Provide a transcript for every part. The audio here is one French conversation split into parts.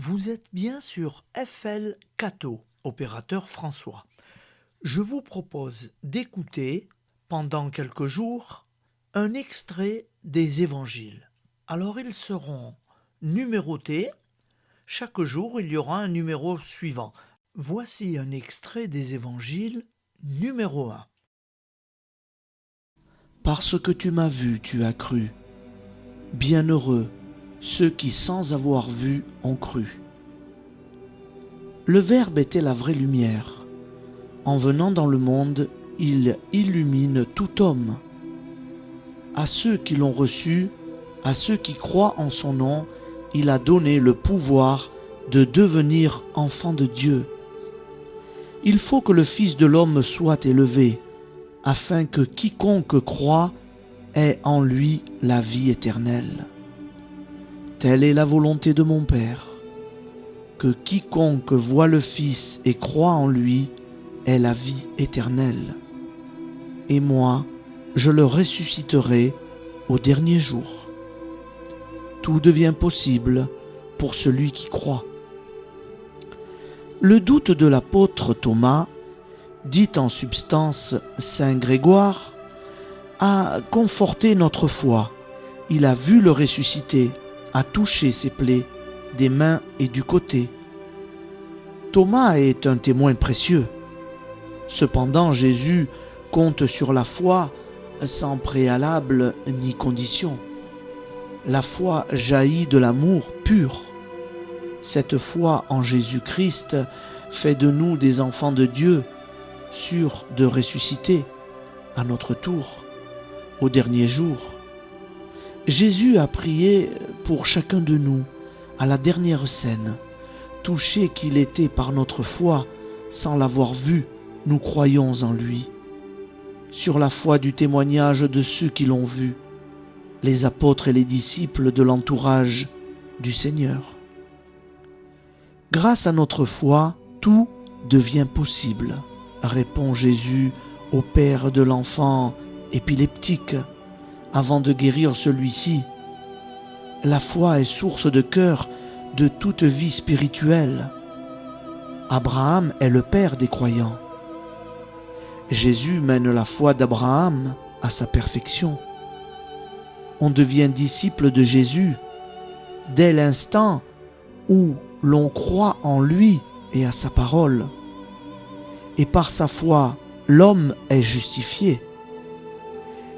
Vous êtes bien sur FL Cato, opérateur François. Je vous propose d'écouter, pendant quelques jours, un extrait des évangiles. Alors ils seront numérotés. Chaque jour, il y aura un numéro suivant. Voici un extrait des évangiles numéro 1. Parce que tu m'as vu, tu as cru. Bienheureux ceux qui, sans avoir vu, ont cru. Le Verbe était la vraie lumière. En venant dans le monde, il illumine tout homme. À ceux qui l'ont reçu, à ceux qui croient en son nom, il a donné le pouvoir de devenir enfants de Dieu. Il faut que le Fils de l'homme soit élevé, afin que quiconque croit ait en lui la vie éternelle. Telle est la volonté de mon Père, que quiconque voit le Fils et croit en lui ait la vie éternelle. Et moi, je le ressusciterai au dernier jour. Tout devient possible pour celui qui croit. Le doute de l'apôtre Thomas, dit en substance Saint Grégoire, a conforté notre foi. Il a vu le ressuscité, a touché ses plaies, des mains et du côté. Thomas est un témoin précieux. Cependant, Jésus compte sur la foi sans préalable ni condition. La foi jaillit de l'amour pur. Cette foi en Jésus-Christ fait de nous des enfants de Dieu, sûrs de ressusciter, à notre tour, au dernier jour. Jésus a prié pour chacun de nous, à la dernière scène. Touché qu'il était par notre foi, sans l'avoir vu, nous croyons en lui. Sur la foi du témoignage de ceux qui l'ont vu, les apôtres et les disciples de l'entourage du Seigneur. Grâce à notre foi, tout devient possible, répond Jésus au père de l'enfant épileptique, avant de guérir celui-ci. La foi est source de cœur de toute vie spirituelle. Abraham est le père des croyants. Jésus mène la foi d'Abraham à sa perfection. On devient disciple de Jésus dès l'instant où l'on croit en lui et à sa parole. Et par sa foi, l'homme est justifié.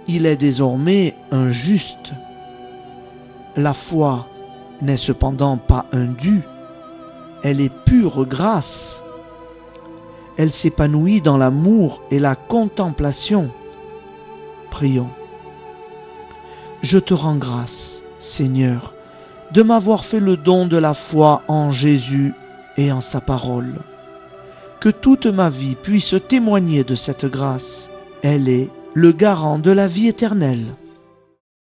Il est désormais un juste. La foi n'est cependant pas un dû, elle est pure grâce. Elle s'épanouit dans l'amour et la contemplation. Prions. Je te rends grâce, Seigneur, de m'avoir fait le don de la foi en Jésus et en sa parole. Que toute ma vie puisse témoigner de cette grâce. Elle est le garant de la vie éternelle.